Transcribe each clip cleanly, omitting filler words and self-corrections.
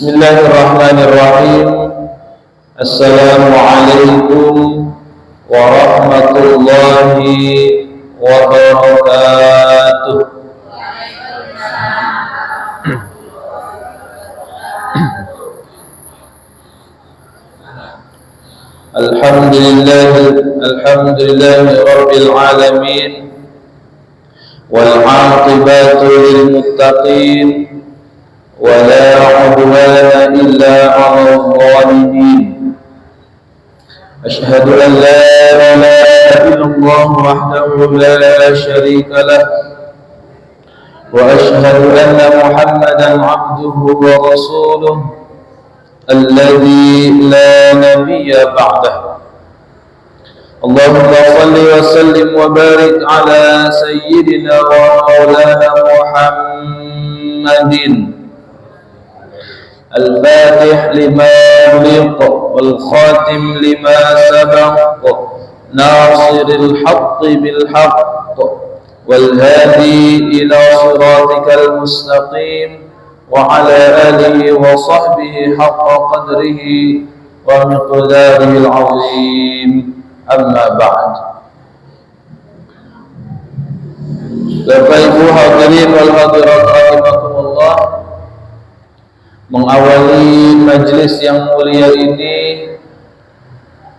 Bismillahirrahmanirrahim. Assalamualaikum warahmatullahi wabarakatuh. Alhamdulillahi rabbil alamin wal 'aqibatu lil muttaqin ولا عدوان إلا على الظالمين أشهد أن لا إله إلا الله وحده لا شريك له وأشهد أن محمدا عبده ورسوله الذي لا نبي بعده اللهم صل وسلم وبارك على سيدنا ومولانا محمد الفاتح لما أغلق والخاتم لما سبق ناصر الحق بالحق والهادي إلى صراطك المستقيم وعلى آله وصحبه حق قدره ومقداره العظيم أما بعد. Bapak Ibu hadirin wal hadirat rahimakumullah, mengawali majelis yang mulia ini,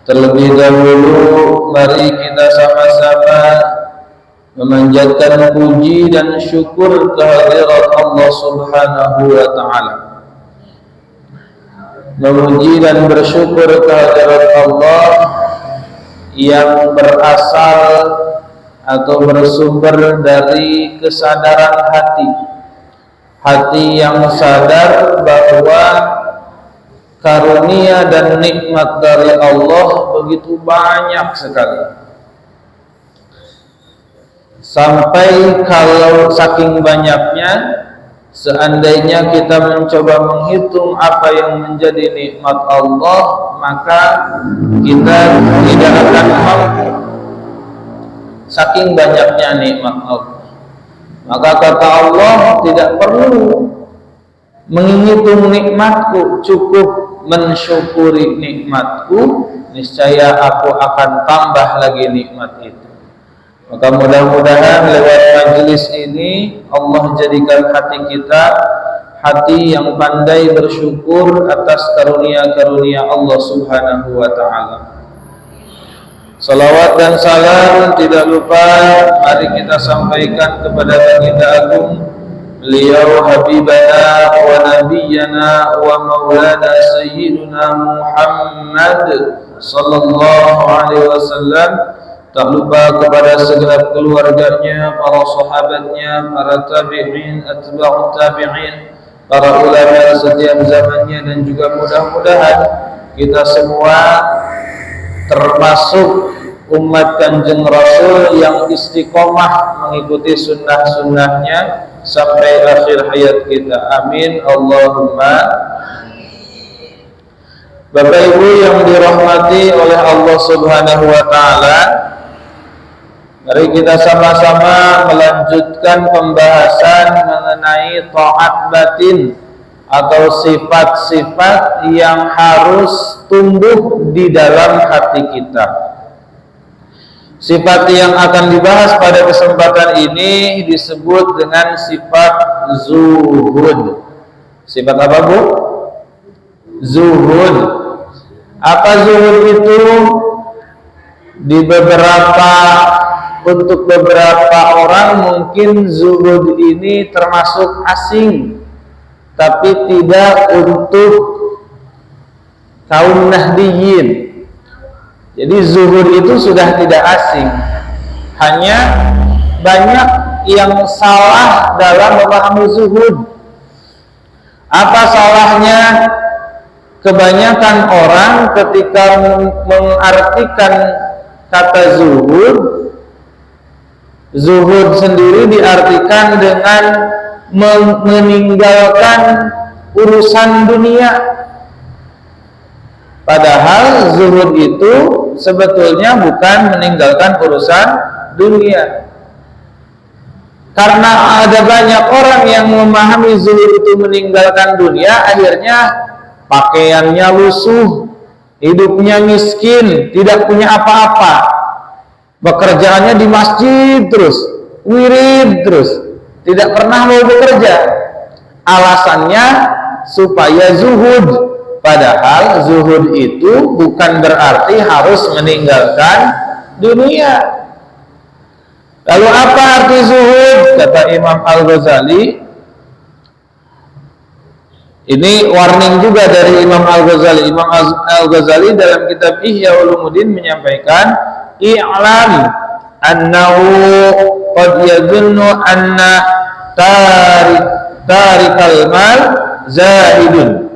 terlebih dahulu mari kita sama-sama memanjatkan puji dan syukur kehadirat Allah Subhanahu wa taala. Memuji dan bersyukur kehadirat Allah yang berasal atau bersumber dari kesadaran hati yang sadar bahwa karunia dan nikmat dari Allah begitu banyak sekali, sampai kalau saking banyaknya, seandainya kita mencoba menghitung apa yang menjadi nikmat Allah, maka kita tidak akan mampu, saking banyaknya nikmat Allah. Maka kata Allah, tidak perlu menghitung nikmatku, cukup mensyukuri nikmatku, niscaya aku akan tambah lagi nikmat itu. Maka mudah-mudahan lewat majelis ini Allah jadikan hati kita hati yang pandai bersyukur atas karunia-karunia Allah Subhanahu wa taala. Salawat dan salam tidak lupa mari kita sampaikan kepada baginda agung, beliau habibana wa nabiyyana wa maulana sayyiduna Muhammad sallallahu alaihi wasallam. Tak lupa kepada segenap keluarganya, para sahabatnya, para tabi'in, atba'ut tabi'in, para ulama setiap zamannya, dan juga mudah-mudahan kita semua termasuk umat Kanjeng Rasul yang istiqomah mengikuti sunnah-sunnahnya sampai akhir hayat kita. Amin Allahumma. Bapak Ibu yang dirahmati oleh Allah Subhanahu wa taala, mari kita sama-sama melanjutkan pembahasan mengenai taat batin atau sifat-sifat yang harus tumbuh di dalam hati kita. Sifat yang akan dibahas pada kesempatan ini disebut dengan sifat zuhud. Sifat apa, Bu? Zuhud. Apa zuhud itu? Untuk beberapa orang mungkin zuhud ini termasuk asing, tapi tidak untuk kaum Nahdiyin. Jadi zuhud itu sudah tidak asing, hanya banyak yang salah dalam memahami zuhud. Apa salahnya? Kebanyakan orang ketika mengartikan kata zuhud sendiri diartikan dengan meninggalkan urusan dunia. Padahal zuhud itu sebetulnya bukan meninggalkan urusan dunia. Karena ada banyak orang yang memahami zuhud itu meninggalkan dunia, akhirnya pakaiannya lusuh, hidupnya miskin, tidak punya apa-apa, pekerjaannya di masjid terus, wirid terus, tidak pernah mau bekerja. Alasannya supaya zuhud, padahal zuhud itu bukan berarti harus meninggalkan dunia. Lalu apa arti zuhud? Kata Imam Al-Ghazali, ini warning juga dari Imam Al-Ghazali. Imam Al-Ghazali dalam kitab Ihya Ulumuddin menyampaikan, i'lam annahu qad yadhunnu anna tarikal mal zahidun.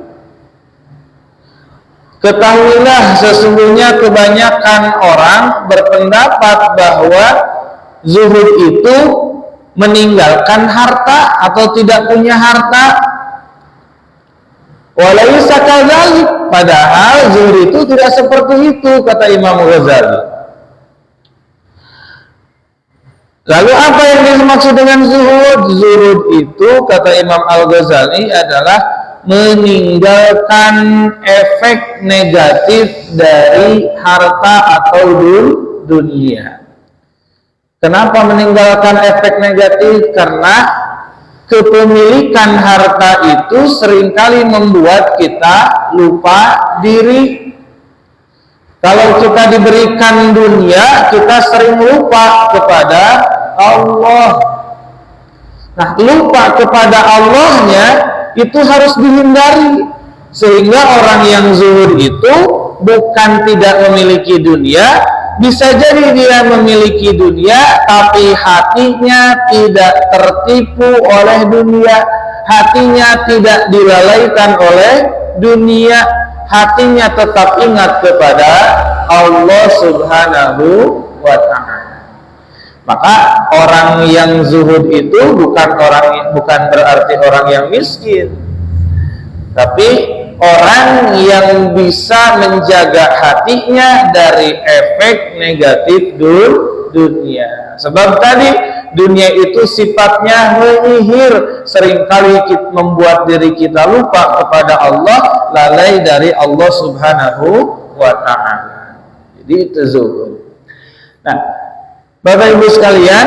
Ketahuilah sesungguhnya kebanyakan orang berpendapat bahwa zuhud itu meninggalkan harta atau tidak punya harta. Walaisa kadzalik, padahal zuhud itu tidak seperti itu, kata Imam Ghazali. Lalu apa yang dimaksud dengan zuhud? Zuhud itu, kata Imam Al-Ghazali, adalah meninggalkan efek negatif dari harta atau dunia. Kenapa meninggalkan efek negatif? Karena kepemilikan harta itu seringkali membuat kita lupa diri. Kalau kita diberikan dunia, kita sering lupa kepada Allah. Nah, lupa kepada Allahnya itu harus dihindari. Sehingga orang yang zuhud itu bukan tidak memiliki dunia, bisa jadi dia memiliki dunia, tapi hatinya tidak tertipu oleh dunia, hatinya tidak dilalaikan oleh dunia, hatinya tetap ingat kepada Allah Subhanahu wa Ta'ala. Maka orang yang zuhud itu bukan berarti orang yang miskin, tapi orang yang bisa menjaga hatinya dari efek negatif dunia. Sebab tadi dunia itu sifatnya menyihir, seringkali membuat diri kita lupa kepada Allah, lalai dari Allah Subhanahu wa Ta'ala. Jadi itu zuhud. Nah, Bapak Ibu sekalian,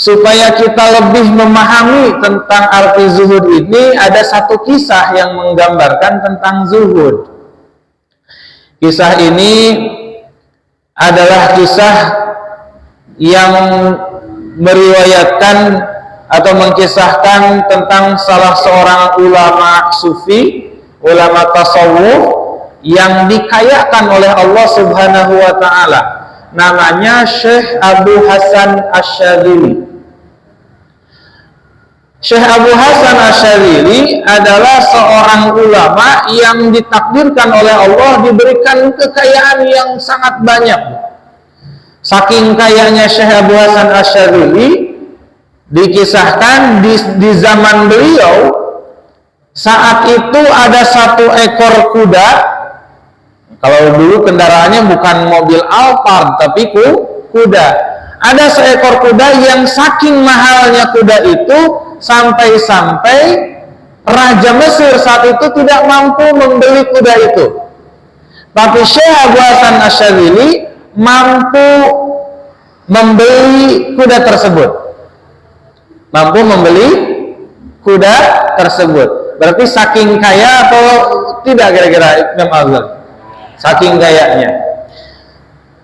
supaya kita lebih memahami tentang arti zuhud ini, ada satu kisah yang menggambarkan tentang zuhud. Kisah ini adalah kisah yang meriwayatkan atau mengkisahkan tentang salah seorang ulama sufi, ulama tasawuf yang dikayakan oleh Allah Subhanahu wa Ta'ala. Namanya Syekh Abu Hasan Asyadzili. Syekh Abu Hasan Asyadzili adalah seorang ulama yang ditakdirkan oleh Allah diberikan kekayaan yang sangat banyak. Saking kayanya Syekh Abu Hasan Asyadzili, dikisahkan di zaman beliau, saat itu ada satu ekor kuda. Kalau dulu kendaraannya bukan mobil Alphard, tapi kuda. Ada seekor kuda yang saking mahalnya kuda itu, sampai-sampai Raja Mesir saat itu tidak mampu membeli kuda itu. Tapi Syekh Abu Hasan Asyadzili mampu membeli kuda tersebut. Mampu membeli kuda tersebut. Berarti saking kaya atau tidak kira-kira Imam Al-Ghazali? Saking kayanya.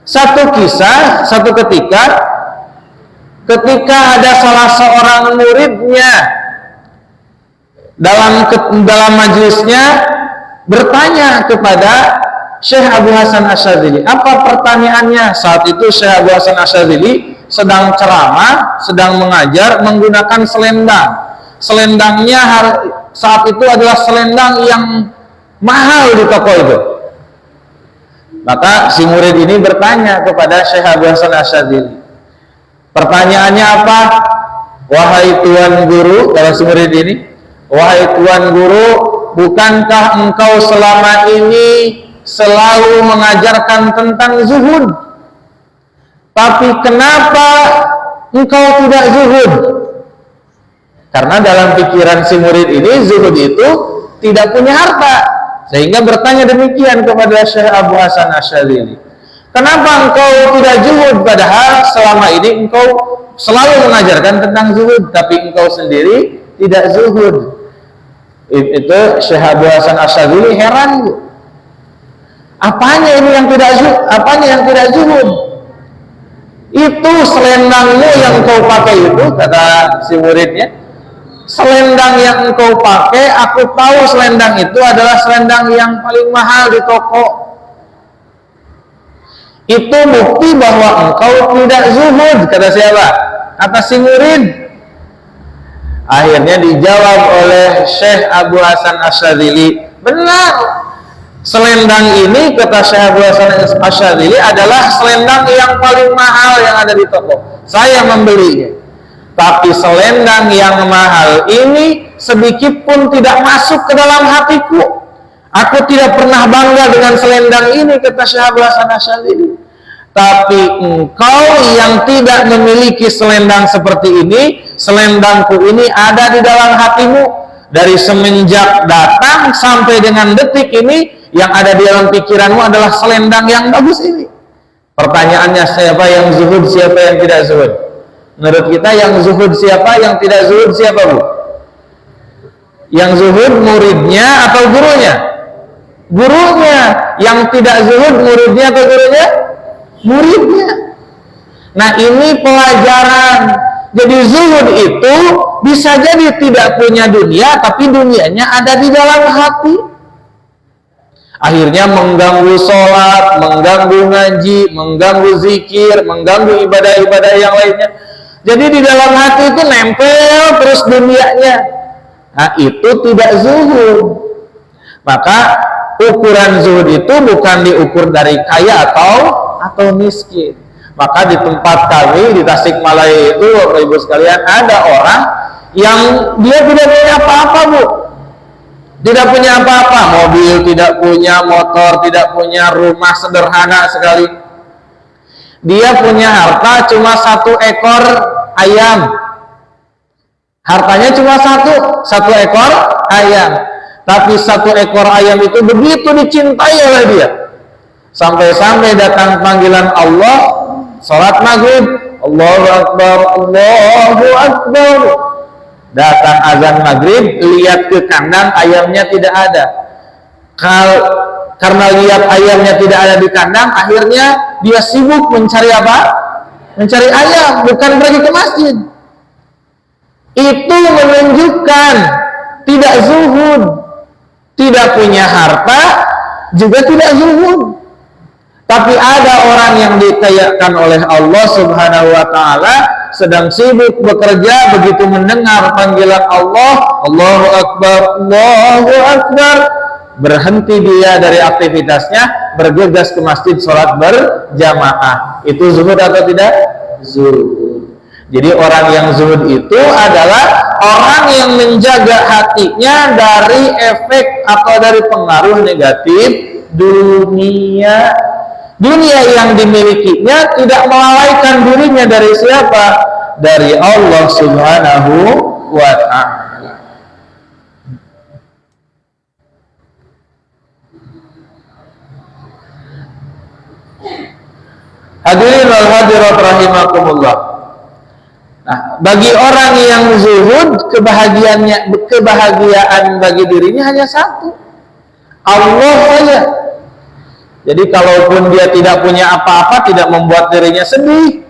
Satu kisah, satu ketika ada salah seorang muridnya dalam majelisnya bertanya kepada Syekh Abu Hasan Asyadzili. Apa pertanyaannya? Saat itu Syekh Abu Hasan Asyadzili sedang ceramah, sedang mengajar menggunakan selendang. Selendangnya saat itu adalah selendang yang mahal di toko itu. Maka si murid ini bertanya kepada Syekh Abu Hasan Asyadzili. Pertanyaannya apa? Wahai Tuan Guru, kalau si murid ini, wahai Tuan Guru, bukankah engkau selama ini selalu mengajarkan tentang zuhud? Tapi kenapa engkau tidak zuhud. Karena dalam pikiran si murid ini zuhud itu tidak punya harta, sehingga bertanya demikian kepada Syekh Abu Hasan Asyadzili, kenapa engkau tidak zuhud, padahal selama ini engkau selalu mengajarkan tentang zuhud, tapi engkau sendiri tidak zuhud. Itu Syekh Abu Hasan Asyadzili heran, apanya ini yang tidak zuhud, apanya yang tidak zuhud? Itu selendangmu yang kau pakai itu, kata si muridnya, selendang yang engkau pakai, aku tahu selendang itu adalah selendang yang paling mahal di toko. Itu bukti bahwa engkau tidak zuhud, kata siapa? Kata si murid. Akhirnya dijawab oleh Syekh Abu Hasan Asyadzili, benar, selendang ini, kata Syekh Abu Hasan Asyadzili, adalah selendang yang paling mahal yang ada di toko. Saya membelinya. Tapi selendang yang mahal ini sedikit pun tidak masuk ke dalam hatiku. Aku tidak pernah bangga dengan selendang ini, kata Syekh Abu Hasan Asyadzili. Tapi engkau yang tidak memiliki selendang seperti ini, selendangku ini ada di dalam hatimu. Dari semenjak datang sampai dengan detik ini, yang ada di dalam pikiranmu adalah selendang yang bagus ini. Pertanyaannya, siapa yang zuhud, siapa yang tidak zuhud? Menurut kita yang zuhud siapa, yang tidak zuhud siapa, Bu? Yang zuhud muridnya atau gurunya? Gurunya. Yang tidak zuhud muridnya atau gurunya? Muridnya. Nah, ini pelajaran. Jadi zuhud itu bisa jadi tidak punya dunia, tapi dunianya ada di dalam hati. Akhirnya mengganggu sholat, mengganggu ngaji, mengganggu zikir, mengganggu ibadah-ibadah yang lainnya. Jadi di dalam hati itu nempel terus dunianya. Nah, itu tidak zuhud. Maka ukuran zuhud itu bukan diukur dari kaya atau miskin. Maka di tempat kami di Tasikmalaya itu, Bapak Ibu sekalian, ada orang yang dia tidak punya apa-apa, Bu. Tidak punya apa-apa, mobil tidak punya, motor tidak punya, rumah sederhana sekali. Dia punya harta cuma 1 ekor ayam. Hartanya cuma satu ekor ayam. Tapi 1 ekor ayam itu begitu dicintai oleh dia. Sampai-sampai datang panggilan Allah, sholat maghrib, Allahu Akbar, Allahu Akbar. Datang azan maghrib, lihat ke kandang, ayamnya tidak ada. Karena lihat ayamnya tidak ada di kandang, akhirnya dia sibuk mencari apa? Mencari ayam, bukan pergi ke masjid. Itu menunjukkan tidak zuhud. Tidak punya harta, juga tidak zuhud. Tapi ada orang yang dikayakan oleh Allah Subhanahu wa ta'ala, sedang sibuk bekerja, begitu mendengar panggilan Allah, Allahu Akbar, Allahu Akbar, berhenti dia dari aktivitasnya, bergegas ke masjid sholat berjamaah. Itu zuhud atau tidak? Zuhud. Jadi orang yang zuhud itu adalah orang yang menjaga hatinya dari efek atau dari pengaruh negatif dunia. Dunia yang dimilikinya tidak melalaikan dirinya dari siapa? Dari Allah Subhanahu wa ta'ala. Hadirin wal hadirat rahimakumullah. Nah, bagi orang yang zuhud, kebahagiaan bagi dirinya hanya satu, Allah saja. Jadi kalaupun dia tidak punya apa-apa, tidak membuat dirinya sedih,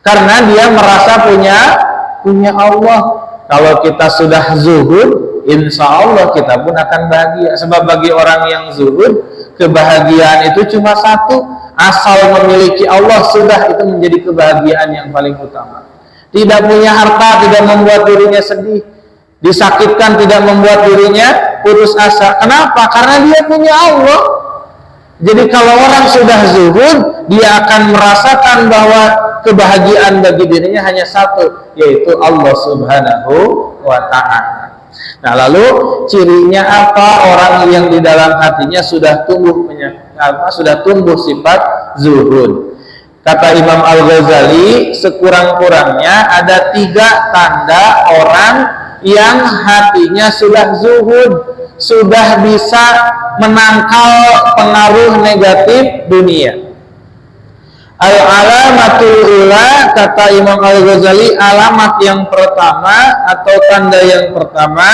karena dia merasa punya Allah. Kalau kita sudah zuhud, insya Allah kita pun akan bahagia. Sebab bagi orang yang zuhud, kebahagiaan itu cuma satu, asal memiliki Allah sudah, itu menjadi kebahagiaan yang paling utama. Tidak punya harta tidak membuat dirinya sedih, disakitkan tidak membuat dirinya putus asa. Kenapa? Karena dia punya Allah. Jadi kalau orang sudah zuhud, dia akan merasakan bahwa kebahagiaan bagi dirinya hanya satu, yaitu Allah Subhanahu wa ta'ala. Nah, lalu cirinya apa orang yang di dalam hatinya sudah tumbuh sifat zuhud? Kata Imam Al-Ghazali, sekurang-kurangnya ada 3 tanda orang yang hatinya sudah zuhud, sudah bisa menangkal pengaruh negatif dunia. Al-alamatul ula, kata Imam Al-Ghazali, alamat yang pertama atau tanda yang pertama,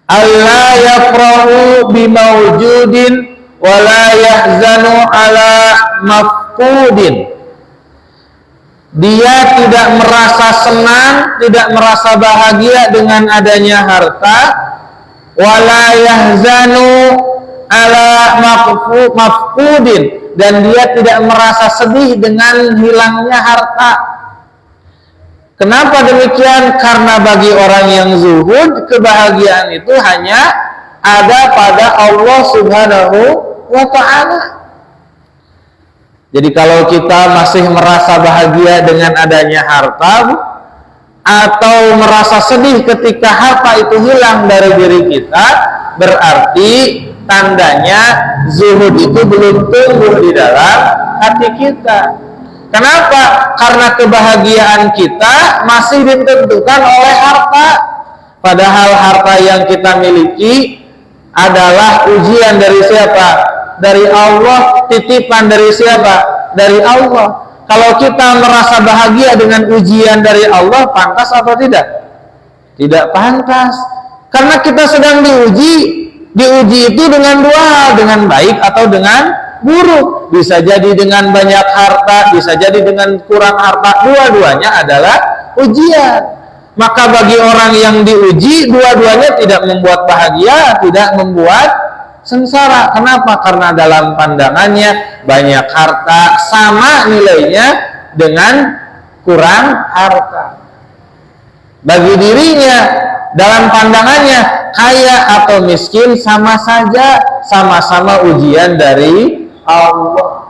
Allah yafrahu bimawjudin wa la yahzanu ala mafqudin. Dia tidak merasa senang, tidak merasa bahagia dengan adanya harta, wa la yahzanu ala mafqudin, dan dia tidak merasa sedih dengan hilangnya harta. Kenapa demikian? Karena bagi orang yang zuhud, kebahagiaan itu hanya ada pada Allah Subhanahu wa ta'ala. Jadi kalau kita masih merasa bahagia dengan adanya harta, atau merasa sedih ketika harta itu hilang dari diri kita, berarti tandanya zuhud itu belum tumbuh di dalam hati kita. Kenapa? Karena kebahagiaan kita masih ditentukan oleh harta. Padahal harta yang kita miliki adalah ujian dari siapa? Dari Allah. Titipan dari siapa? Dari Allah. Kalau kita merasa bahagia dengan ujian dari Allah, pantas atau tidak? Tidak pantas. Karena kita sedang diuji. Diuji itu dengan 2 hal, dengan baik atau dengan buruk. Bisa jadi dengan banyak harta, bisa jadi dengan kurang harta. Dua-duanya adalah ujian. Maka bagi orang yang diuji, dua-duanya tidak membuat bahagia, tidak membuat sengsara. Kenapa? Karena dalam pandangannya banyak harta sama nilainya dengan kurang harta. Bagi dirinya, dalam pandangannya kaya atau miskin sama saja, sama-sama ujian dari Allah.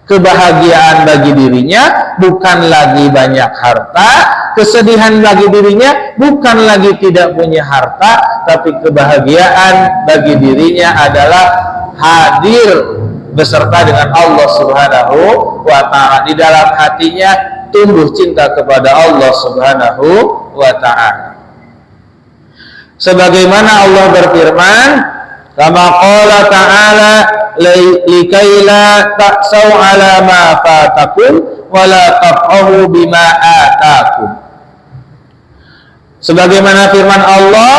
Kebahagiaan bagi dirinya bukan lagi banyak harta, kesedihan bagi dirinya bukan lagi tidak punya harta, tapi kebahagiaan bagi dirinya adalah hadir beserta dengan Allah Subhanahu wa ta'ala. Di dalam hatinya tumbuh cinta kepada Allah Subhanahu wa ta'ala. Sebagaimana Allah berfirman, kama qala ta'ala, likaila ta'sau ala ma fatakum wa la taf'ahu bima atakum. Sebagaimana firman Allah,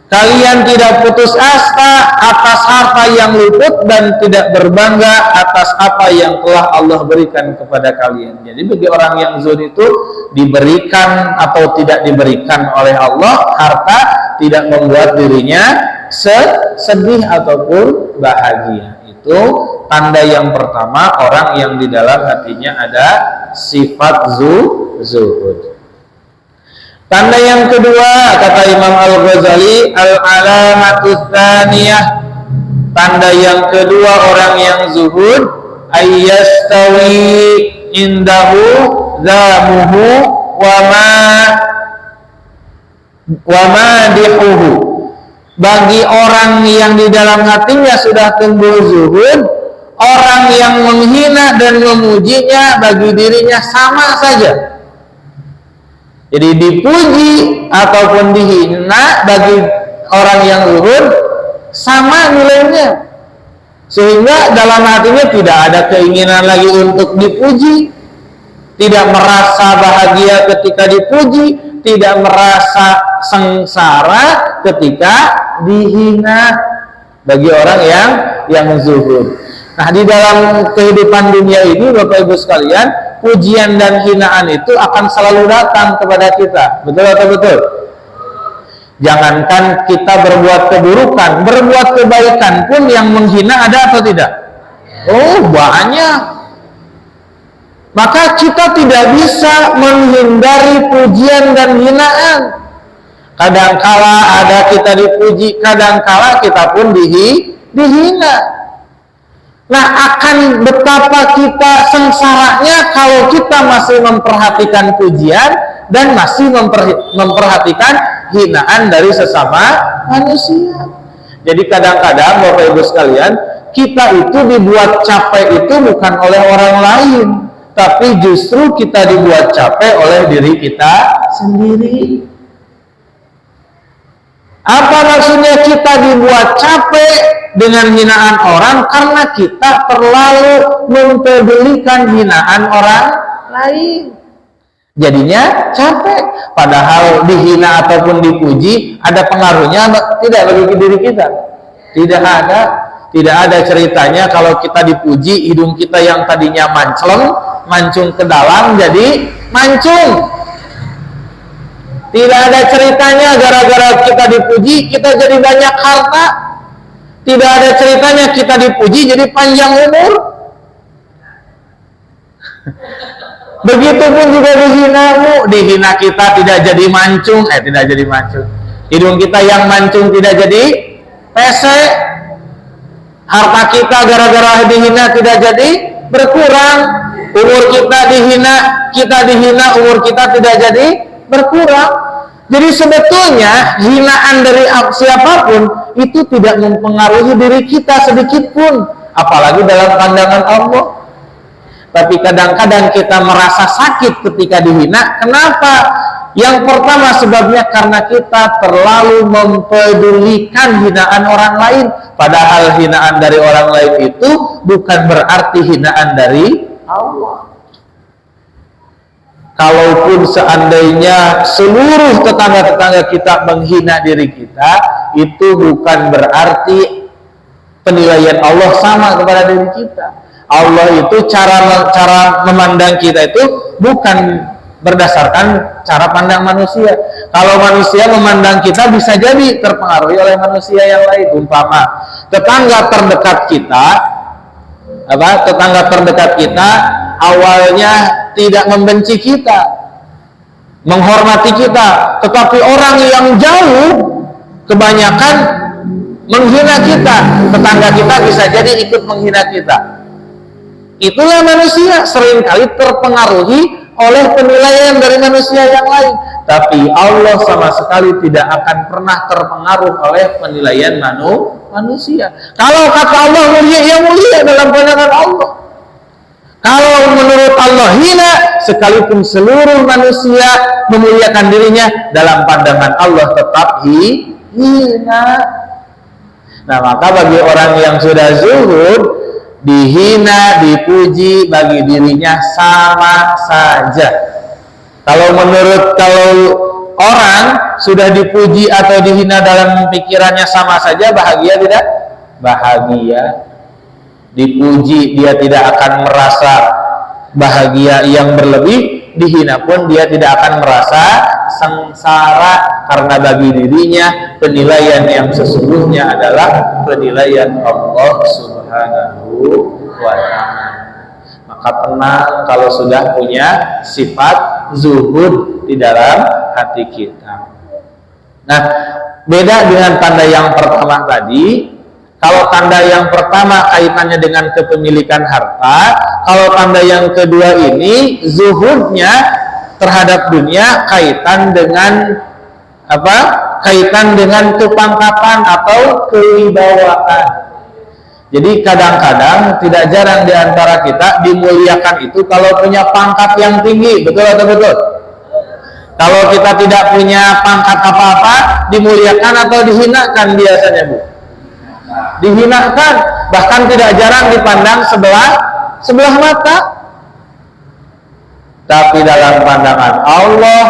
kalian tidak putus asa atas harta yang luput dan tidak berbangga atas apa yang telah Allah berikan kepada kalian. Jadi bagi orang yang zuhud itu, diberikan atau tidak diberikan oleh Allah harta tidak membuat dirinya sedih ataupun bahagia. Itu tanda yang pertama orang yang di dalam hatinya ada sifat zuhud. Tanda yang kedua, kata Imam Al-Ghazali, al-alamatus tsaniyah, tanda yang kedua orang yang zuhud, ayyastawi indahu zamuhu wa madihuhu. Bagi orang yang di dalam hatinya sudah tumbuh zuhud, orang yang menghina dan memujinya bagi dirinya sama saja. Jadi dipuji ataupun dihina bagi orang yang zuhud sama nilainya. Sehingga dalam hatinya tidak ada keinginan lagi untuk dipuji, tidak merasa bahagia ketika dipuji, tidak merasa sengsara ketika dihina bagi orang yang zuhud. Nah, di dalam kehidupan dunia ini Bapak Ibu sekalian, pujian dan hinaan itu akan selalu datang kepada kita. Betul atau betul? Jangankan kita berbuat keburukan, berbuat kebaikan pun yang menghina ada atau tidak? Oh, banyak. Maka kita tidak bisa menghindari pujian dan hinaan. Kadangkala ada kita dipuji, kadangkala kita pun dihina. Nah, akan betapa kita sengsaranya kalau kita masih memperhatikan pujian dan masih memperhatikan hinaan dari sesama manusia. Jadi kadang-kadang Bapak Ibu sekalian, kita itu dibuat capek itu bukan oleh orang lain, tapi justru kita dibuat capek oleh diri kita sendiri. Apa maksudnya kita dibuat capek dengan hinaan orang? Karena kita terlalu mempedulikan hinaan orang lain. Jadinya capek. Padahal dihina ataupun dipuji ada pengaruhnya tidak bagi diri kita? Tidak ada. Tidak ada ceritanya kalau kita dipuji, hidung kita yang tadinya mancung ke dalam jadi mancung. Tidak ada ceritanya gara-gara kita dipuji kita jadi banyak harta. Tidak ada ceritanya kita dipuji jadi panjang umur. Begitupun juga dihina kita tidak jadi mancung, tidak jadi mancung. Hidung kita yang mancung tidak jadi pesek. Harta kita gara-gara dihina tidak jadi berkurang. Umur kita dihina, umur kita tidak jadi berkurang. Jadi sebetulnya hinaan dari siapapun itu tidak mempengaruhi diri kita sedikit pun, apalagi dalam pandangan Allah. Tapi kadang-kadang kita merasa sakit ketika dihina. Kenapa? Yang pertama sebabnya karena kita terlalu mempedulikan hinaan orang lain. Padahal hinaan dari orang lain itu bukan berarti hinaan dari Allah. Kalaupun seandainya seluruh tetangga-tetangga kita menghina diri kita, itu bukan berarti penilaian Allah sama kepada diri kita. Allah itu cara memandang kita itu bukan berdasarkan cara pandang manusia. Kalau manusia memandang kita bisa jadi terpengaruhi oleh manusia yang lain. Umpama tetangga terdekat kita awalnya tidak membenci kita, menghormati kita, tetapi orang yang jauh kebanyakan menghina kita, tetangga kita bisa jadi ikut menghina kita. Itulah manusia seringkali terpengaruhi oleh penilaian dari manusia yang lain, tapi Allah sama sekali tidak akan pernah terpengaruh oleh penilaian manusia. Kalau kata Allah mulia, ya mulia dalam pandangan Allah. Kalau menurut Allah hina, sekalipun seluruh manusia memuliakan dirinya, dalam pandangan Allah tetap hina. Nah, maka bagi orang yang sudah zuhud, dihina, dipuji, bagi dirinya sama saja. Kalau orang sudah dipuji atau dihina dalam pikirannya sama saja, bahagia tidak? Bahagia. Dipuji dia tidak akan merasa bahagia yang berlebih, dihina pun dia tidak akan merasa sengsara, karena bagi dirinya penilaian yang sesungguhnya adalah penilaian Allah Subhanahu wa ta'ala. Maka tenang kalau sudah punya sifat zuhud di dalam hati kita. Nah, beda dengan tanda yang pertama tadi. Kalau tanda yang pertama kaitannya dengan kepemilikan harta, kalau tanda yang kedua ini zuhudnya terhadap dunia kaitan dengan apa? Kaitan dengan kepangkatan atau kewibawaan. Jadi kadang-kadang tidak jarang di antara kita dimuliakan itu kalau punya pangkat yang tinggi, betul atau betul? Kalau kita tidak punya pangkat apa-apa, dimuliakan atau dihinakan biasanya, Bu? Dihinakan, bahkan tidak jarang dipandang sebelah mata. Tapi dalam pandangan Allah,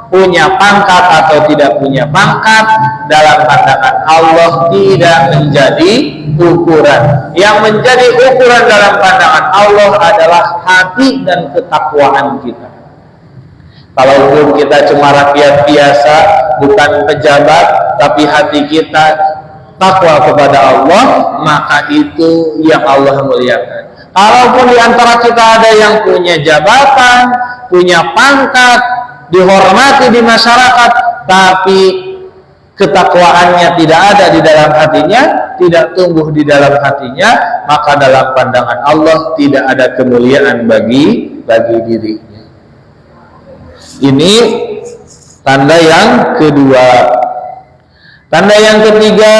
punya pangkat atau tidak punya pangkat, dalam pandangan Allah tidak menjadi ukuran. Yang menjadi ukuran dalam pandangan Allah adalah hati dan ketakwaan kita. Kalaupun kita cuma rakyat biasa, bukan pejabat, tapi hati kita takwa kepada Allah, maka itu yang Allah muliakan. Kalaupun di antara kita ada yang punya jabatan, punya pangkat, dihormati di masyarakat, tapi ketakwaannya tidak ada di dalam hatinya, tidak tumbuh di dalam hatinya, maka dalam pandangan Allah tidak ada kemuliaan bagi dirinya. Ini tanda yang kedua. Tanda yang ketiga,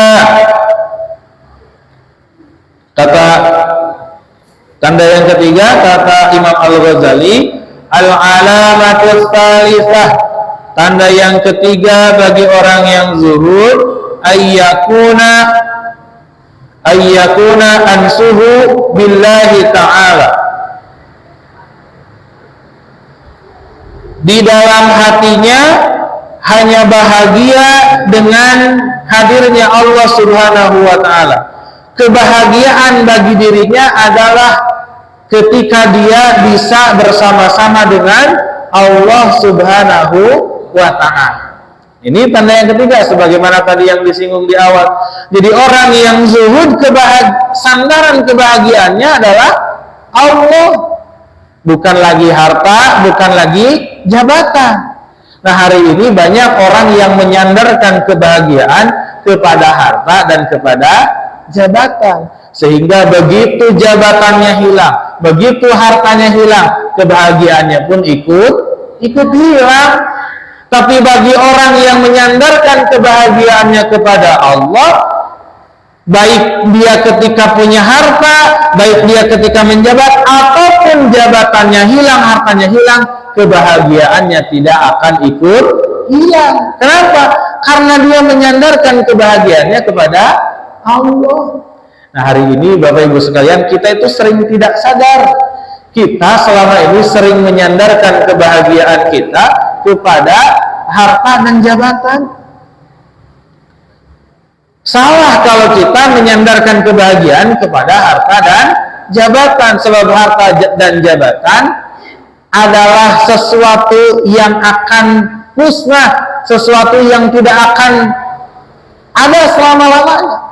Kata tanda yang ketiga, kata Imam Al-Ghazali, al-alamatus tsalitsah, tanda yang ketiga bagi orang yang zuhud, ayyakuna ansuhu billahi ta'ala, di dalam hatinya hanya bahagia dengan hadirnya Allah Subhanahu wa ta'ala. Kebahagiaan bagi dirinya adalah ketika dia bisa bersama-sama dengan Allah Subhanahu wa ta'ala. Ini tanda yang ketiga, sebagaimana tadi yang disinggung di awal. Jadi orang yang zuhud, sandaran kebahagiaannya adalah Allah, bukan lagi harta, bukan lagi jabatan. Nah, hari ini banyak orang yang menyandarkan kebahagiaan kepada harta dan kepada jabatan, sehingga begitu jabatannya hilang, begitu hartanya hilang, kebahagiaannya pun ikut hilang. Tapi bagi orang yang menyandarkan kebahagiaannya kepada Allah, baik dia ketika punya harta, baik dia ketika menjabat, ataupun jabatannya hilang, hartanya hilang, kebahagiaannya tidak akan ikut hilang. Kenapa? Karena dia menyandarkan kebahagiaannya kepada Allah. Nah, hari ini Bapak Ibu sekalian, kita itu sering tidak sadar. Kita selama ini sering menyandarkan kebahagiaan kita kepada harta dan jabatan. Salah kalau kita menyandarkan kebahagiaan kepada harta dan jabatan, sebab harta dan jabatan adalah sesuatu yang akan musnah, sesuatu yang tidak akan ada selama-lamanya.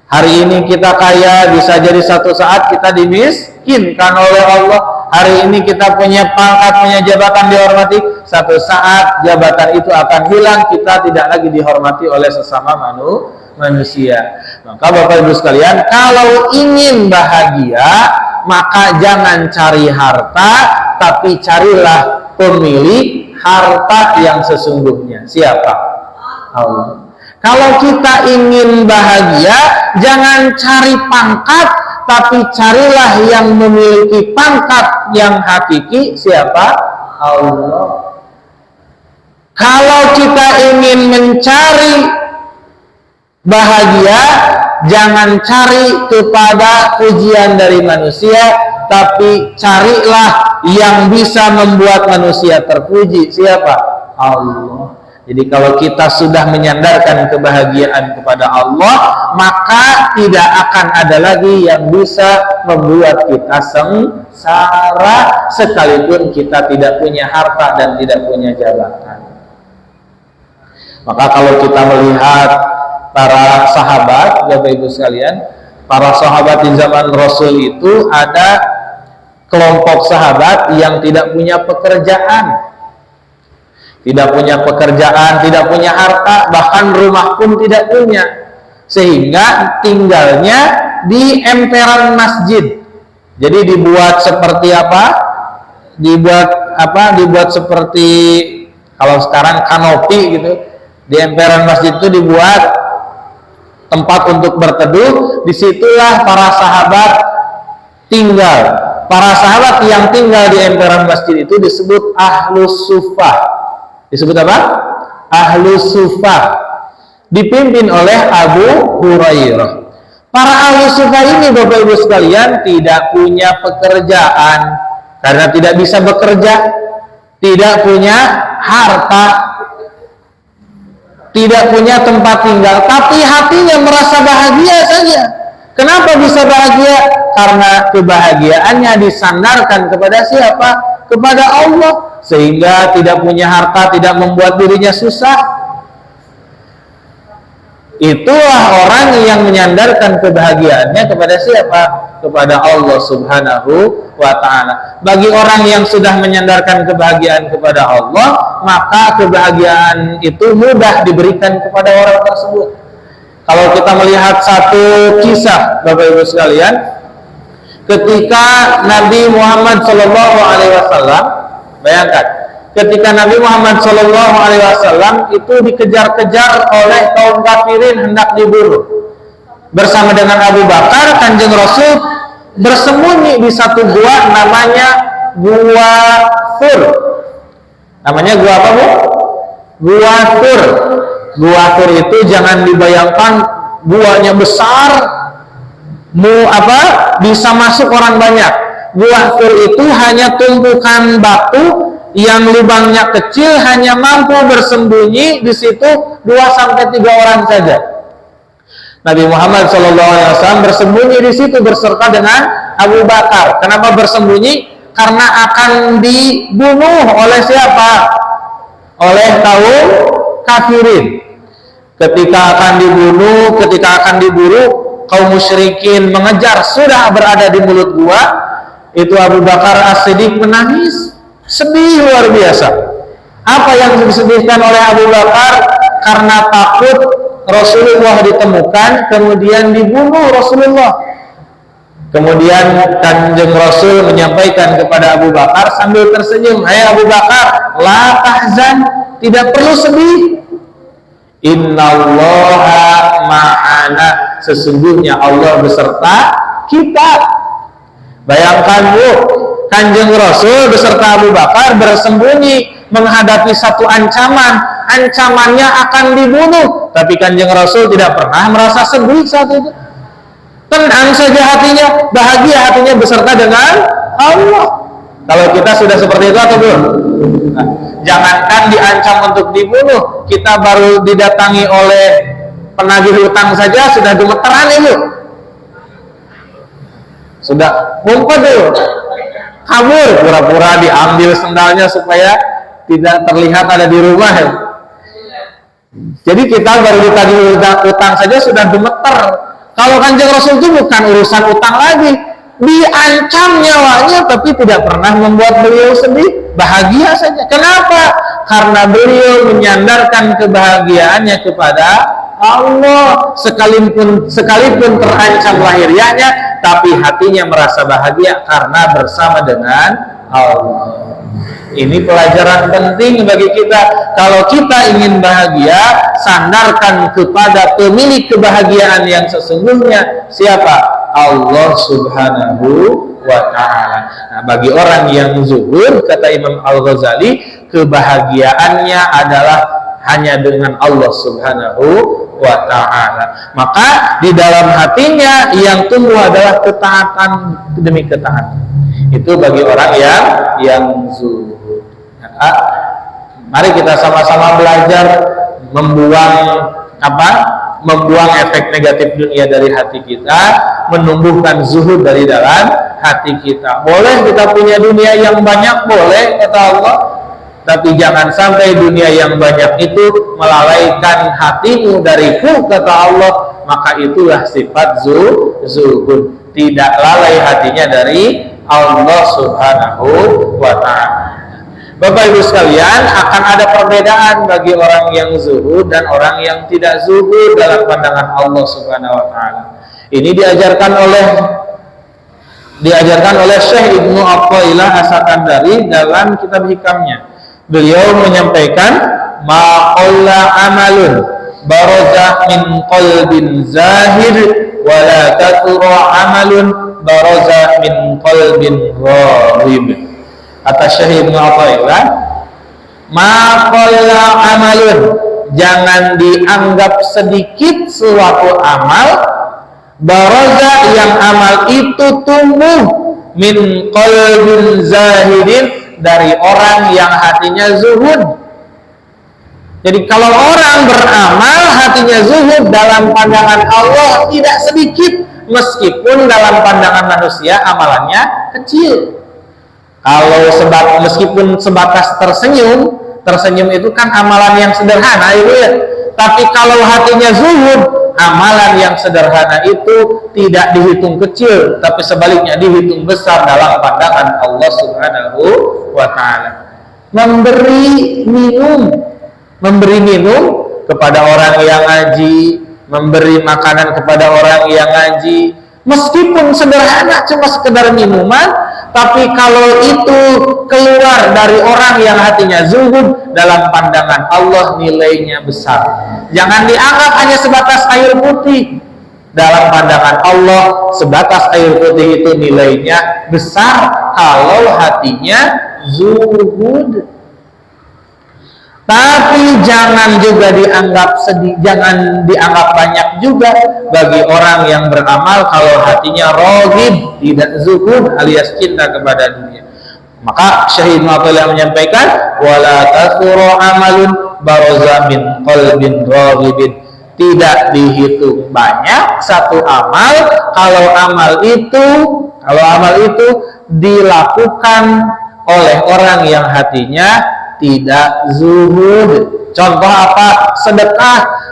Hari ini kita kaya, bisa jadi satu saat kita dimiskinkan oleh Allah. Hari ini kita punya pangkat, punya jabatan dihormati, satu saat jabatan itu akan hilang, kita tidak lagi dihormati oleh sesama manusia. Maka Bapak Ibu sekalian, kalau ingin bahagia, maka jangan cari harta, tapi carilah pemilik harta yang sesungguhnya. Siapa? Allah. Kalau kita ingin bahagia, jangan cari pangkat, tapi carilah yang memiliki pangkat yang hakiki. Siapa? Allah. Kalau kita ingin mencari bahagia, jangan cari kepada pujian dari manusia, tapi carilah yang bisa membuat manusia terpuji. Siapa? Allah. Jadi kalau kita sudah menyandarkan kebahagiaan kepada Allah, maka tidak akan ada lagi yang bisa membuat kita sengsara, sekalipun kita tidak punya harta dan tidak punya jabatan. Maka kalau kita melihat para sahabat, Bapak Ibu sekalian, para sahabat di zaman Rasul itu ada kelompok sahabat yang tidak punya pekerjaan. Tidak punya pekerjaan, tidak punya harta, bahkan rumah pun tidak punya. Sehingga tinggalnya di emperan masjid. Jadi dibuat seperti apa? Dibuat seperti kalau sekarang kanopi gitu. Di emperan masjid itu dibuat tempat untuk berteduh. Disitulah para sahabat tinggal. Para sahabat yang tinggal di emperan masjid itu disebut Ahlus Suffah. Disebut apa? Ahlus Suffah. Dipimpin oleh Abu Hurairah. Para Ahlus Suffah ini Bapak Ibu sekalian tidak punya pekerjaan karena tidak bisa bekerja, tidak punya harta, tidak punya tempat tinggal, tapi hatinya merasa bahagia saja. Kenapa bisa bahagia? Karena kebahagiaannya disandarkan kepada siapa? Kepada Allah. Sehingga tidak punya harta tidak membuat dirinya susah. Itulah orang yang menyandarkan kebahagiaannya kepada siapa? Kepada Allah Subhanahu wa ta'ala. Bagi orang yang sudah menyandarkan kebahagiaan kepada Allah, maka kebahagiaan itu mudah diberikan kepada orang tersebut. Kalau kita melihat satu kisah Bapak Ibu sekalian, ketika Nabi Muhammad SAW, bayangkan, ketika Nabi Muhammad SAW itu dikejar-kejar oleh kaum kafirin hendak dibunuh. bersama dengan Abu Bakar, Kanjeng Rasul bersembunyi di satu gua namanya Gua Thur. Namanya gua apa, Bu? Gua Thur. Gua Thur itu jangan dibayangkan guanya besar, bisa masuk orang banyak. Gua Thur itu hanya tumpukan batu yang lubangnya kecil, hanya mampu bersembunyi di situ 2-3 orang saja. Nabi Muhammad SAW bersembunyi di situ beserta dengan Abu Bakar. Kenapa bersembunyi? Karena akan dibunuh oleh siapa? Oleh kaum kafirin. Ketika akan diburu, kaum musyrikin mengejar, sudah berada di mulut gua, itu Abu Bakar As-Siddiq menangis, sedih luar biasa. Apa yang disedihkan oleh Abu Bakar? Karena takut Rasulullah ditemukan, kemudian dibunuh Rasulullah. Kemudian Kanjeng Rasul menyampaikan kepada Abu Bakar sambil tersenyum, "Hai Abu Bakar, la tahzan, tidak perlu sedih. Innallaha ma'ana, sesungguhnya Allah beserta kita." Bayangkan, Bu, Kanjeng Rasul beserta Abu Bakar bersembunyi menghadapi satu ancaman. Ancamannya akan dibunuh, tapi Kanjeng Rasul tidak pernah merasa sedih saat itu. Tenang saja hatinya, bahagia hatinya beserta dengan Allah. Kalau kita sudah seperti itu atau belum? Nah, jangankan diancam untuk dibunuh, kita baru didatangi oleh penagih hutang saja sudah gemeteran itu. Sudah ngumpet dulu, kabur, pura-pura diambil sendalnya supaya tidak terlihat ada di rumah ya. Jadi kita baru ditagih utang saja sudah gemeter. Kalau Kanjeng Rasul itu bukan urusan utang lagi, diancam nyawanya tapi tidak pernah membuat beliau sedih, bahagia saja. Kenapa? Karena beliau menyandarkan kebahagiaannya kepada Allah. Sekalipun terancam lahiriahnya, tapi hatinya merasa bahagia karena bersama dengan Allah. Ini pelajaran penting bagi kita. Kalau kita ingin bahagia, sandarkan kepada pemilik kebahagiaan yang sesungguhnya. Siapa? Allah Subhanahu wa ta'ala. Nah, bagi orang yang zuhud, kata Imam Al-Ghazali, kebahagiaannya adalah hanya dengan Allah Subhanahu wa ta'ala. Maka di dalam hatinya yang tumbuh adalah ketaatan demi ketaatan. Itu bagi orang yang zuhud. Mari kita sama-sama belajar membuang efek negatif dunia dari hati kita, menumbuhkan zuhud dari dalam hati kita. Boleh kita punya dunia yang banyak, boleh kata Allah, tapi jangan sampai dunia yang banyak itu melalaikan hatimu dariku kata Allah. Maka itulah sifat zuhud, tidak lalai hatinya dari Allah Subhanahu wa ta'ala. Bapak Ibu sekalian, akan ada perbedaan bagi orang yang zuhud dan orang yang tidak zuhud dalam pandangan Allah Subhanahu wa ta'ala. Ini diajarkan oleh Syekh Ibnu Athaillah As-Sakandari dalam kitab hikamnya. Beliau menyampaikan, ma qalla amalun baraza min qalbin zahir wa la kathura amalun baraza min qalbin gharib. Kata Syekh Ibnu Athaillah, ma qalla amalun, jangan dianggap sedikit suatu amal, baraza yang amal itu tumbuh, min qalbin zahidin, dari orang yang hatinya zuhud. Jadi kalau orang beramal hatinya zuhud, dalam pandangan Allah tidak sedikit, meskipun dalam pandangan manusia amalannya kecil. Kalau meskipun sebatas tersenyum itu kan amalan yang sederhana itu ya. Tapi kalau hatinya zuhud, amalan yang sederhana itu tidak dihitung kecil, tapi sebaliknya dihitung besar dalam pandangan Allah Subhanahu wa ta'ala. Memberi minum kepada orang yang ngaji, memberi makanan kepada orang yang ngaji, meskipun sederhana cuma sekedar minuman, tapi kalau itu keluar dari orang yang hatinya zuhud, dalam pandangan Allah nilainya besar. Jangan dianggap hanya sebatas air putih. dalam pandangan Allah sebatas air putih itu nilainya besar kalau hatinya zuhud. Tapi jangan juga dianggap sedih, jangan dianggap banyak juga bagi orang yang beramal kalau hatinya roghib, tidak zuhud alias cinta kepada dunia. Maka Syahid Mu'attallah menyampaikan, wala tasuru amalun baroza min qalbin roghibin. Tidak dihitung banyak satu amal kalau amal itu dilakukan oleh orang yang hatinya tidak zuhud. Contoh apa?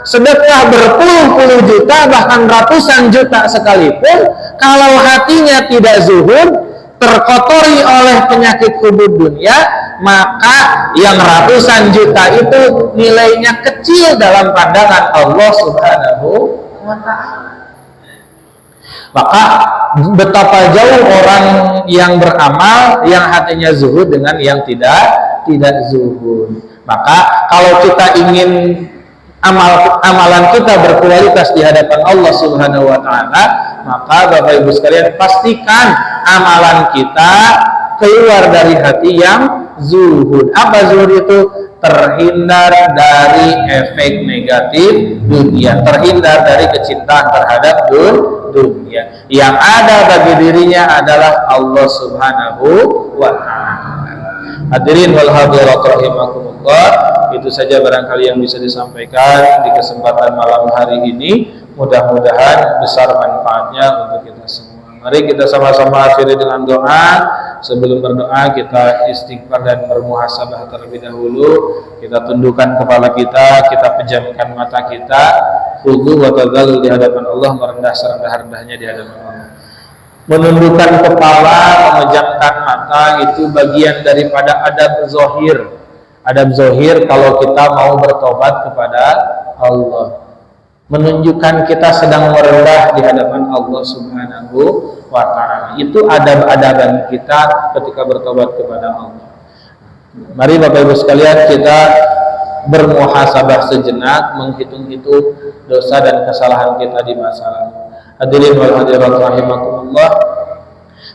Sedekah berpuluh-puluh juta bahkan ratusan juta sekalipun kalau hatinya tidak zuhud, terkotori oleh penyakit hubud dunia, maka yang ratusan juta itu nilainya kecil dalam pandangan Allah Subhanahu wa ta'ala. Maka betapa jauh orang yang beramal yang hatinya zuhud dengan yang tidak zuhud. Maka kalau kita ingin amalan kita berkualitas di hadapan Allah Subhanahu wa ta'ala, maka Bapak Ibu sekalian pastikan amalan kita keluar dari hati yang zuhud. Apa zuhud itu? Terhindar dari efek negatif dunia, terhindar dari kecintaan terhadap dunia. Yang ada bagi dirinya adalah Allah Subhanahu wa ta'ala. Hadirin wal hadirat rahimakumullah, itu saja barangkali yang bisa disampaikan di kesempatan malam hari ini. Mudah-mudahan besar manfaatnya untuk kita semua. Mari kita sama-sama akhiri dengan doa. Sebelum berdoa kita istighfar dan bermuhasabah terlebih dahulu. Kita tundukkan kepala kita pejamkan mata kita, khudu wa tadallul di hadapan Allah, merendah serendah-rendahnya di hadapan Allah. Menundukkan kepala, memejamkan mata itu bagian daripada adab zohir. Adab zohir kalau kita mau bertobat kepada Allah, menunjukkan kita sedang merendah di hadapan Allah Subhanahu wa ta'ala. Itu adab-adaban kita ketika bertobat kepada Allah. Mari Bapak Ibu sekalian kita bermuhasabah sejenak, menghitung-hitung dosa dan kesalahan kita di masa lalu. Hadirin wal hadirat rahimakumullah,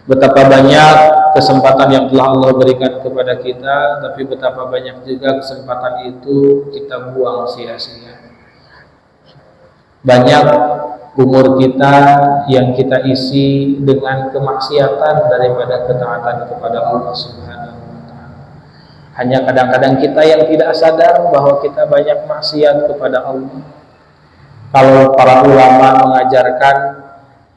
betapa banyak kesempatan yang telah Allah berikan kepada kita, tapi betapa banyak juga kesempatan itu kita buang sia-sia. Banyak umur kita yang kita isi dengan kemaksiatan daripada ketaatan kepada Allah Subhanahu wa ta'ala. Hanya kadang-kadang kita yang tidak sadar bahwa kita banyak maksiat kepada Allah. Kalau para ulama mengajarkan,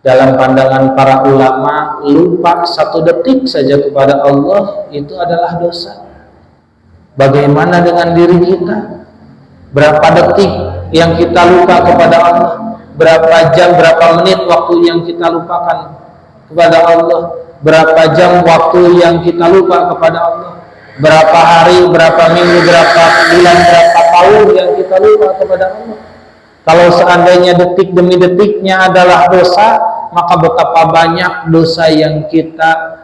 dalam pandangan para ulama, lupa 1 detik saja kepada Allah itu adalah dosa. Bagaimana dengan diri kita? Berapa detik yang kita lupa kepada Allah? Berapa jam, berapa menit waktu yang kita lupakan kepada Allah? Berapa jam waktu yang kita lupa kepada Allah? Berapa hari, berapa minggu, berapa bulan, berapa tahun yang kita lupa kepada Allah? Kalau seandainya detik demi detiknya adalah dosa, maka betapa banyak dosa yang kita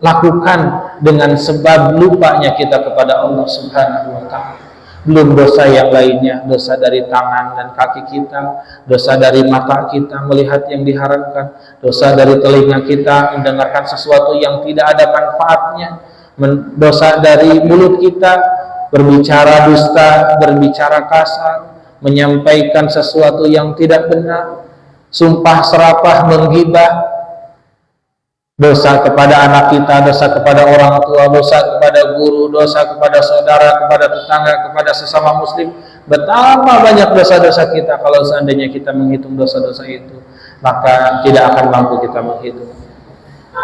lakukan dengan sebab lupanya kita kepada Allah Subhanahu wa ta'ala. Belum dosa yang lainnya, dosa dari tangan dan kaki kita, dosa dari mata kita melihat yang diharamkan, dosa dari telinga kita mendengarkan sesuatu yang tidak ada manfaatnya, dosa dari mulut kita berbicara dusta, berbicara kasar, menyampaikan sesuatu yang tidak benar, sumpah serapah, menggibah, dosa kepada anak kita, dosa kepada orang tua, dosa kepada guru, dosa kepada saudara, kepada tetangga, kepada sesama muslim. Betapa banyak dosa-dosa kita. Kalau seandainya kita menghitung dosa-dosa itu, maka tidak akan mampu kita menghitung.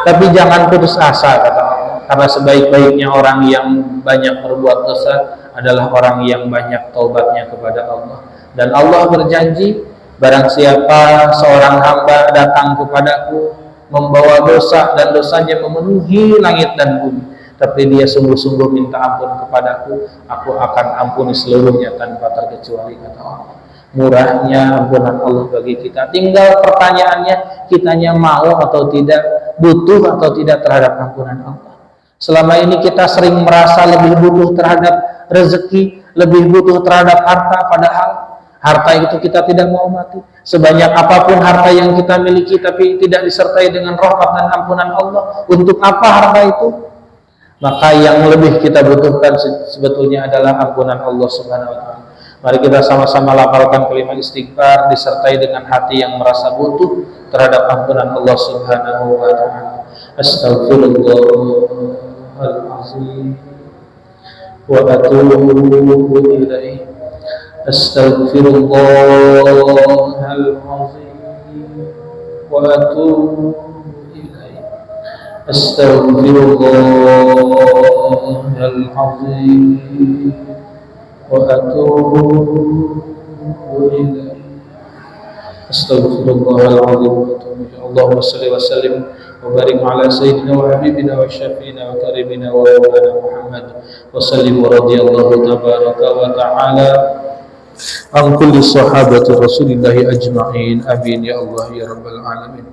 Tapi jangan putus asa, kata Allah, karena sebaik-baiknya orang yang banyak berbuat dosa adalah orang yang banyak taubatnya kepada Allah. Dan Allah berjanji, barang siapa seorang hamba datang kepadaku membawa dosa dan dosanya memenuhi langit dan bumi, tapi dia sungguh-sungguh minta ampun kepadaku, aku akan ampuni seluruhnya tanpa terkecuali, kata Allah. Murahnya ampunan Allah bagi kita. Tinggal pertanyaannya, kitanya mau atau tidak, butuh atau tidak terhadap ampunan Allah. Selama ini kita sering merasa lebih butuh terhadap rezeki, lebih butuh terhadap harta, padahal Harta itu kita tidak mau mati. Sebanyak apapun harta yang kita miliki tapi tidak disertai dengan rahmat dan ampunan Allah, untuk apa harta itu? Maka yang lebih kita butuhkan sebetulnya adalah ampunan Allah Subhanahu wa taala. Mari kita sama-sama lafalkan kalimat istighfar disertai dengan hati yang merasa butuh terhadap ampunan Allah Subhanahu wa taala. Astaghfirullahalazim wa atubu ilaih. Astaghfirullahalazim wa atubu ilaih. Astaghfirullahalazim wa atubu ilaih. Astaghfirullahalazim wa atubu ilaih. Allahumma salli wa sallim wa barik ala sayyidina wa habibina wa syafiina wa karimina wa maulana Muhammad wa sallim wa radiyallahu tabaraka wa ta'ala an kulli sahabati rasulillahi ajma'in. Amin ya Allah ya rabbal alamin.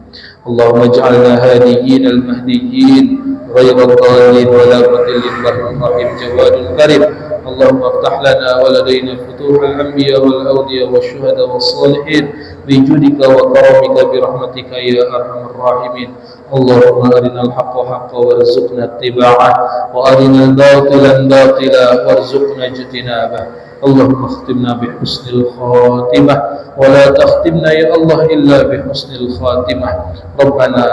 Allahumma ij'alna hadiyyin al-mahdiyyin ghayra dhalin wa la mudillin barrun rahim jawadul karim. اللهم افتح لنا ولدينا فتوح الأنبياء والأولياء والشهداء والصالحين بجودك وكرمك برحمتك يا أرحم الراحمين. اللهم أرنا الحق حقا وارزقنا اتباعه وأرنا الباطل باطلا وارزقنا اجتنابه. اللهم اختمنا بحسن الخاتمة ولا تختمنا يا الله إلا بحسن الخاتمة. ربنا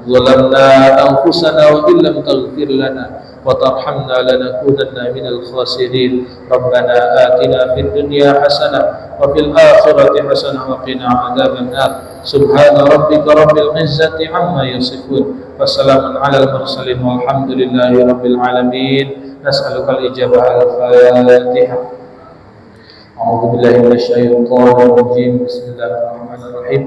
ظلمنا أنفسنا وإن لم تغفر لنا وترحمنا لنكونن من الخاسرين. ربنا آتنا في الدنيا حسنة وفي الآخرة حسنة وقنا عذاب النار. سبحان ربك رب العزة عما يصفون وسلام على المرسلين والحمد لله رب العالمين. نسألك الإجابة على الفاتحة. أعوذ بالله من الشيطان الرجيم. بسم الله الرحمن الرحيم.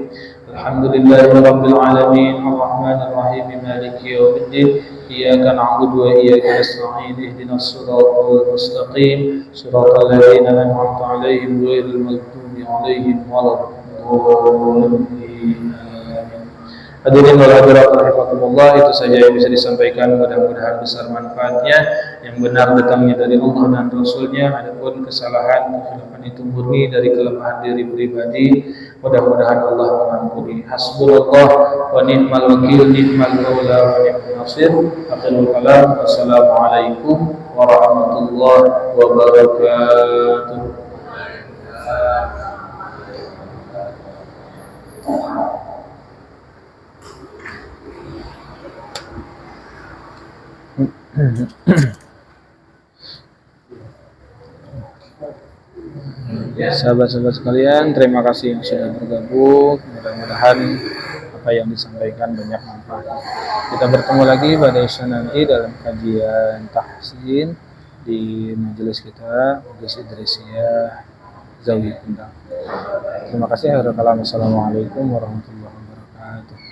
الحمد لله رب العالمين الرحمن الرحيم مالك يوم الدين إياك نعبد وإياك نستعين اهدنا الصراط المستقيم صراط الذين أنعمت عليهم غير المغضوب عليهم ولا الضالين. Hadirin wal hadirat rahimakumullah, itu saja yang bisa disampaikan, mudah-mudahan besar manfaatnya. Yang benar datangnya dari Allah dan Rasulnya, adapun kesalahan kekhilafan itu murni dari kelemahan diri pribadi, mudah-mudahan Allah mengampuni. Hasbunallah wa ni'mal wakil, ni'mal maula wa ni'mal nasir. Akhirul kalam, wassalamualaikum warahmatullahi wabarakatuh. Sahabat-sahabat sekalian, terima kasih yang sudah bergabung. Mudah-mudahan apa yang disampaikan banyak manfaat. Kita bertemu lagi pada Isya nanti dalam kajian tahsin di majelis kita, Majelis Idrisiyah Zawi Kendal. Terima kasih. Assalamualaikum warahmatullahi wabarakatuh.